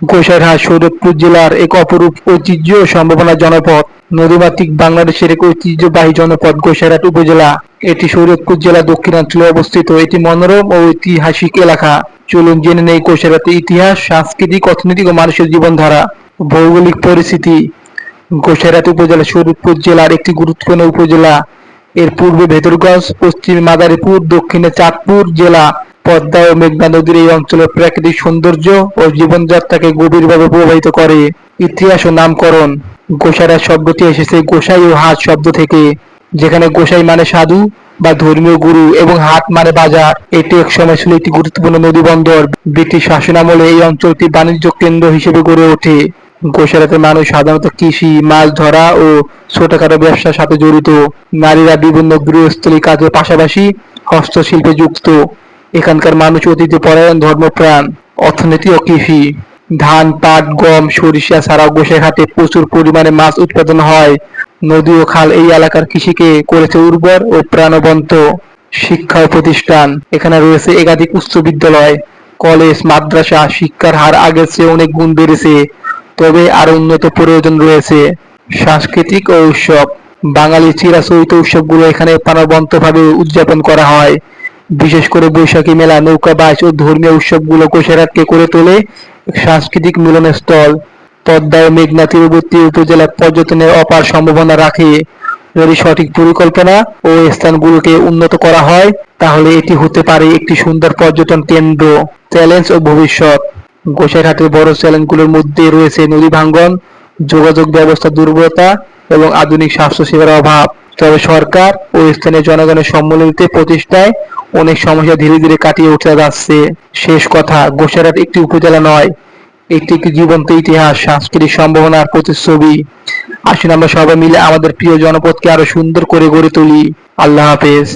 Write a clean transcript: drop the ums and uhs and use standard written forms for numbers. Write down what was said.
গোসাইরহাট শরীয়তপুর জেলার এক অপরূপ ঐতিহ্য ও সম্ভাবনার জনপদ। নদীমাতৃক বাংলাদেশের এক ঐতিহ্যবাহী জনপদ গোসাইরহাট উপজেলা। এটি শরীয়তপুর জেলা দক্ষিণাঞ্চলে অবস্থিত। এটি মনোরম ও ঐতিহাসিক এলাকা। চলুন জেনে নেই গোসাইরহাটের ইতিহাস, সাংস্কৃতিক, অর্থনৈতিক ও মানুষের জীবনধারা। ভৌগোলিক পরিস্থিতি। গোসাইরহাট উপজেলা শরীয়তপুর জেলার একটি গুরুত্বপূর্ণ উপজেলা। এর পূর্বে ভেদরগঞ্জ, পশ্চিমে মাদারীপুর, দক্ষিণে চাঁদপুর জেলা। পদ্মা ও মেঘনা নদীর এই অঞ্চলের প্রাকৃতিক সৌন্দর্য ও জীবনযাত্রাকে গভীরভাবে প্রভাবিত করে। ইতিহাস ও নামকরণ। গোসাইরহাট শব্দটি এসেছে গোসাই ও হাট শব্দ থেকে, যেখানে গোসাই মানে সাধু বা ধর্মীয় গুরু এবং হাট মানে বাজার। এটি এক সময় ছিল একটি গুরুত্বপূর্ণ নদী বন্দর। ব্রিটিশ শাসনামলে এই অঞ্চলটি বাণিজ্য কেন্দ্র হিসেবে গড়ে ওঠে। গোসাইরহাটের মানুষ সাধারণত কৃষি, মাছ ধরা ও ছোটখাটো ব্যবসার সাথে জড়িত। নারীরা বিভিন্ন গৃহস্থলী কাজের পাশাপাশি হস্তশিল্পে যুক্ত। এখানকার মানুষ অতিথিপরায়ণ, ধর্মপ্রাণ। অর্থনীতি ও কৃষি। ধান, পাট, গম, সরিষা ছাড়াও গোসাইরহাটে প্রচুর পরিমাণে মাছ উৎপাদন হয়। নদী ও খাল এই এলাকার কৃষিকে করেছে উর্বর ও প্রাণবন্ত। শিক্ষা ও প্রতিষ্ঠান। এখানে রয়েছে একাধিক উচ্চ বিদ্যালয়, কলেজ, মাদ্রাসা। শিক্ষার হার আগের চেয়ে অনেক গুণ বেড়েছে, তবে আরো উন্নত প্রয়োজন রয়েছে। সাংস্কৃতিক ও উৎসব। বাঙালির চিরাচরিত উৎসবগুলো এখানে প্রাণবন্তভাবে উদযাপন করা হয়। বিশেষ করে বৈশাখী মেলা, নৌকা বাইচ ও ধর্মীয় উৎসবগুলো গোসাইরহাটকে করে তোলে এক সাংস্কৃতিক মিলনস্থল। পদ্মা ও মেঘনা তীরবর্তী উপজেলা পর্যটনের অপার সম্ভাবনা রাখে। যদি সঠিক পরিকল্পনা ও স্থানগুলোকে উন্নত করা হয়, তাহলে এটি হতে পারে একটি সুন্দর পর্যটন কেন্দ্র। চ্যালেঞ্জ ও ভবিষ্যৎ। গোসাইরহাটের বড় চ্যালেঞ্জগুলোর মধ্যে রয়েছে নদী ভাঙ্গন, যোগাযোগ ব্যবস্থার দুর্বলতা এবং আধুনিক স্বাস্থ্যসেবার অভাব। তবে সরকার ও স্থানীয় জনগণের সম্মিলিত প্রচেষ্টায় অনেক সমস্যা ধীরে ধীরে কাটিয়ে উঠে যাচ্ছে। শেষ কথা, গোসাইরহাট একটি উপজেলা নয়, এটি একটি জীবন্ত ইতিহাস, সাংস্কৃতিক সম্ভাবনার প্রতিচ্ছবি। আসুন আমরা সবাই মিলে আমাদের প্রিয় জনপদকে আরো সুন্দর করে গড়ে তুলি। আল্লাহ হাফেজ।